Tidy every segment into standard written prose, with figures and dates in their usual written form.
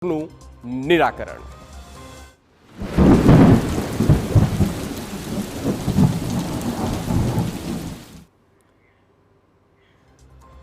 નું નિરાકરણ।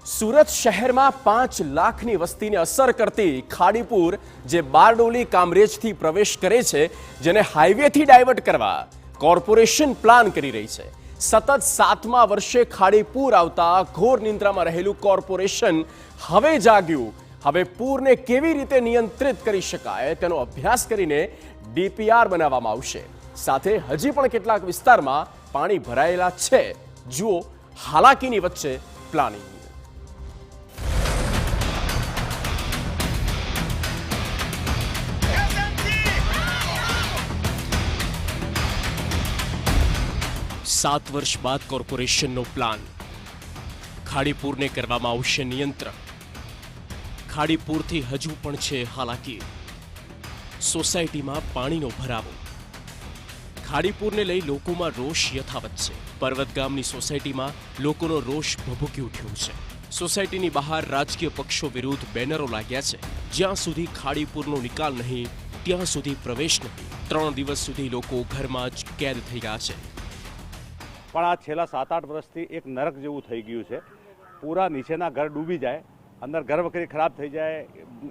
સુરત શહેરમાં 5 લાખની વસ્તીને અસર કરતી ખાડીપુર જે બારડોલી કામરેજથી પ્રવેશ કરે છે, જેને હાઈવેથી ડાયવર્ટ કરવા કોર્પોરેશન પ્લાન કરી રહી છે। સતત 7મા વર્ષે ખાડીપુર આવતા ઘોર નિંદ્રામાં રહેલું કોર્પોરેશન હવે જાગ્યું। હવે પૂરને કેવી રીતે નિયંત્રિત કરી શકાય તેનો અભ્યાસ કરીને ડીપીઆર બનાવવામાં આવશે। સાથે હજી પણ કેટલાક વિસ્તારમાં પાણી ભરાયેલા છે। જુઓ હાલાકીની વચ્ચે પ્લાનિંગ। सात वर्ष बाद કોર્પોરેશનનો પ્લાન। ખાડીપુરને કરવામાં આવશે નિયંત્રણ। ખાડીપુરથી હજુ પણ છે હાલાકી। સોસાયટીમાં પાણીનો ભરાવો। ખાડીપુરને લઈ લોકોમાં રોષ યથાવત છે। પર્વત ગામની સોસાયટીમાં લોકોનો રોષ ભભૂકી ઉઠ્યો છે। સોસાયટીની બહાર રાજકીય પક્ષો વિરુદ્ધ બેનરો લાગ્યા છે। જ્યાં સુધી ખાડીપુરનો નિકાલ નહીં ત્યાં સુધી પ્રવેશ નહીં। 3 દિવસ સુધી લોકો ઘરમાં જ કેદ થઈ ગયા છે। પણ આ છેલ્લા 7-8 વર્ષથી એક નરક જેવું થઈ ગયું છે। પૂરા નીચેના ઘર ડૂબી જાય, અંદર ઘર વખરી ખરાબ થઈ જાય,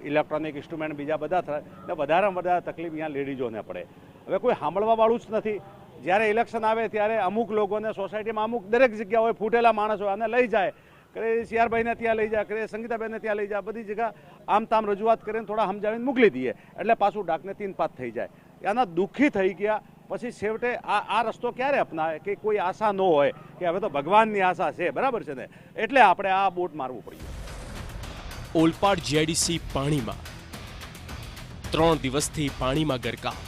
ઇલેક્ટ્રોનિક ઇન્સ્ટ્રુમેન્ટ બીજા બધા થાય ને વધારેમાં વધારે તકલીફ અહીંયા લેડીઝોને પડે। હવે કોઈ સાંભળવાવાળું જ નથી। જ્યારે ઇલેક્શન આવે ત્યારે અમુક લોકોને સોસાયટીમાં અમુક દરેક જગ્યા હોય, ફૂટેલા માણસ હોય, આને લઈ જાય, કરે સીઆરભાઈને ત્યાં લઈ જાય, કરે સંગીતાબેનને ત્યાં લઈ જાય, બધી જગ્યા આમ તામ રજૂઆત કરીને થોડા સમજાવીને મોકલી દઈએ એટલે પાછું ડાકને 3-5 થઈ જાય। આના દુઃખી થઈ ગયા। પછી છેવટે આ રસ્તો ક્યારે અપનાવે કે કોઈ આશા ન હોય કે હવે તો ભગવાનની આશા છે, બરાબર છે ને, એટલે આપણે આ બોટ મારવું પડ્યું। ઓલપાડ જીઆઈડીસી પાણીમાં 3 દિવસથી પાણીમાં ગરકાવ।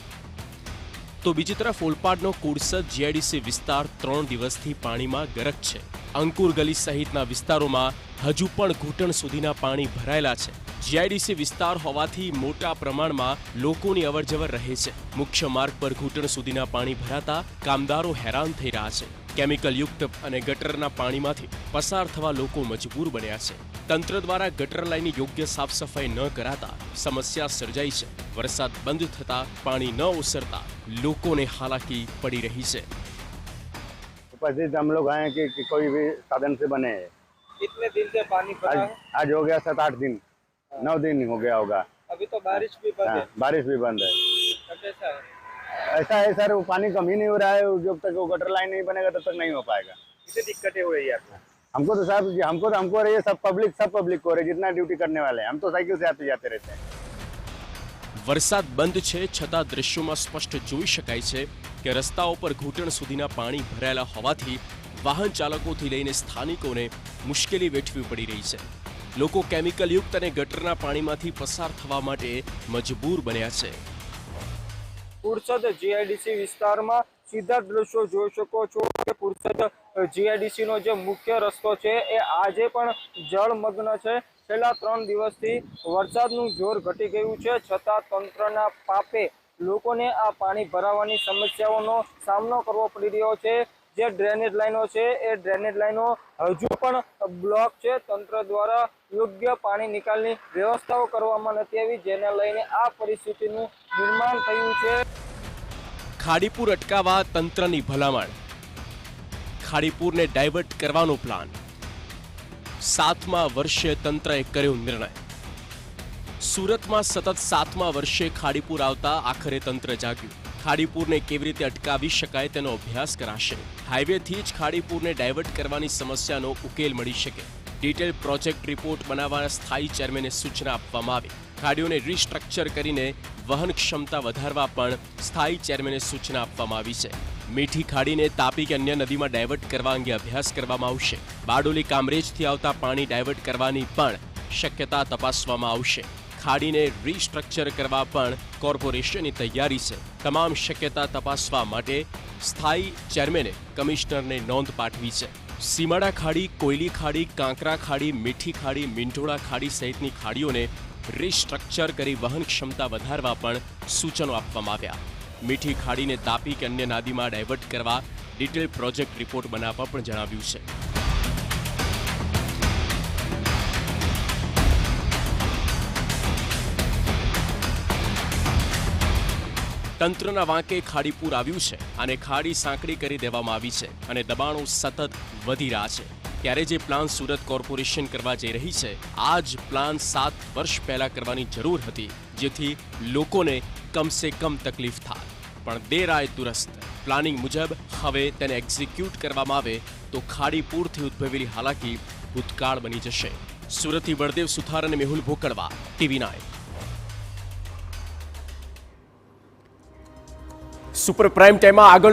તો બીજી તરફ ઓલપાડનો કુડસદ જીઆઈડીસી વિસ્તાર 3 દિવસથી પાણીમાં ગરક છે। અંકુર ગલી સહિતના વિસ્તારોમાં હજુ પણ ઘૂંટણ સુધીના પાણી ભરાયેલા છે। જીઆઈડીસી વિસ્તાર હોવાથી મોટા પ્રમાણમાં લોકોની અવરજવર રહે છે। મુખ્ય માર્ગ પર ઘૂંટણ સુધીના પાણી ભરાતા કામદારો હેરાન થઈ રહ્યા છે। કેમિકલ યુક્ત અને ગટરના પાણીમાંથી પસાર થવા લોકો મજબૂર બન્યા છે। તંત્ર દ્વારા ગટર લાઈનની યોગ્ય સાફ સફાઈ ન કરાતા સમસ્યા સર્જાઈ છે। વરસાદ બંધ થતા પાણી ન ઓસરતા લોકોને હાલાકી પડી રહી છે। उपस्थित हम लोग आए कि कोई भी साधन से बने। कितने दिन से पानी पड़ा है? आज हो गया 7-8 दिन, 9 दिन हो गया होगा। अभी तो बारिश भी बंद है। बारिश भी बंद है। कैसा है? ऐसा है सर, वो पानी कम ही नहीं हो रहा है। जब तक वो गटर लाइन नहीं बनेगा तब तक नहीं हो पाएगा। कितनी दिक्कतें हो रही है आपको? हमको तो साहब हमको रही है, सब पब्लिक को रही है, जितना ड्यूटी करने वाले हैं। हम तो साइकिल से आते जाते रहते हैं। વરસાદ બંધ છે છતાં દ્રશ્યોમાં સ્પષ્ટ જોઈ શકાય છે કે રસ્તાઓ પર ઘૂંટણ સુધીના પાણી ભરાયેલા હોવાથી વાહન ચાલકોથી લઈને સ્થાનિકોને મુશ્કેલી વેઠવી પડી રહી છે। લોકો કેમિકલ યુક્ત અને ગટરના પાણીમાંથી પસાર થવા માટે મજબૂર બન્યા છે। પુરસદ જીઆઈડીસી વિસ્તારમાં સીધા દ્રશ્યો જોઈ શકો છો કે પુરસદ જીઆઈડીસી નો જે મુખ્ય રસ્તો છે એ આજે પણ જળમગ્ન છે। છેલ્લા 3 દિવસથી વરસાદનું જોર ઘટી ગયું છે, છતાં તંત્રના પાપે લોકોને આ પાણી ભરાવાની સમસ્યાઓનો સામનો કરવો પડી રહ્યો છે। જે ડ્રેનેજ લાઈનો છે એ ડ્રેનેજ લાઈનો હજુ પણ બ્લોક છે। તંત્ર દ્વારા યોગ્ય પાણી નિકાલની વ્યવસ્થાઓ કરવામાં નથી આવી, જેને લઈને આ પરિસ્થિતિનું નિર્માણ થયું છે। ખાડીપુર અટકાવવા તંત્રની ભલામણ। ખાડીપુરને ડાયવર્ટ કરવાનો પ્લાન। 7મા વર્ષે તંત્રએ કર્યો નિર્ણય। સુરતમાં સતત 7મા વર્ષે ખાડીપુર આવતા આખરે તંત્ર જાગ્યું। ખાડીપુરને કેવી રીતે અટકાવી શકાય તેનો અભ્યાસ કરાશે। હાઈવેથી જ ખાડીપુરને ડાયવર્ટ કરવાની સમસ્યાનો ઉકેલ મળી શકે। ડિટેલ પ્રોજેક્ટ રિપોર્ટ બનાવવા સ્થાયી ચેરમેને સૂચના આપવામાં આવી। ખાડીઓને રીસ્ટ્રક્ચર કરીને વહન ક્ષમતા વધારવા પણ સ્થાયી ચેરમેને સૂચના આપવામાં આવી છે। મીઠી ખાડીને તાપી કે અન્ય નદીમાં ડાયવર્ટ કરવા અંગે અભ્યાસ કરવામાં આવશે। બારડોલી કામરેજથી આવતા પાણી ડાયવર્ટ કરવાની પણ શક્યતા તપાસવામાં આવશે। ખાડીને રીસ્ટ્રક્ચર કરવા પણ કોર્પોરેશનની તૈયારી છે। તમામ શક્યતા તપાસવા માટે સ્થાયી ચેરમેને કમિશનરને નોંધ પાઠવી છે। સીમાડા ખાડી, કોયલી ખાડી, કાંકરા ખાડી, મીઠી ખાડી, મીંઢોળા ખાડી સહિતની ખાડીઓને રીસ્ટ્રક્ચર કરી વહન ક્ષમતા વધારવા પણ સૂચનો આપવામાં આવ્યા। મીઠી ખાડીને તાપી કે અન્ય નદીમાં ડાયવર્ટ કરવા ડિટેલ પ્રોજેક્ટ રિપોર્ટ બનાવવા પણ જણાવ્યું છે। તંત્રના વાંકે ખાડીપુર આવ્યું છે અને ખાડી સાંકડી કરી દેવામાં આવી છે અને દબાણો સતત વધી રહ્યા છે ત્યારે જે પ્લાન સુરત કોર્પોરેશન કરવા જઈ રહી છે આ જ પ્લાન 7 વર્ષ પહેલા કરવાની જરૂર હતી જેથી લોકોને કમસે કમ તકલીફ થાય પણ દેર આય દુરસ્ત પ્લાનિંગ મુજબ હવે તેને એક્ઝિક્યુટ કરવામાં આવે તો ખાડીપુરથી ઉદ્ભવેલી હાલાકી ભૂતકાળ બની જશે. સુરતથી બળદેવ સુથાર અને મેહુલ ભોકડવા, TV9. સુપર પ્રાઇમ ટાઈમમાં આગળ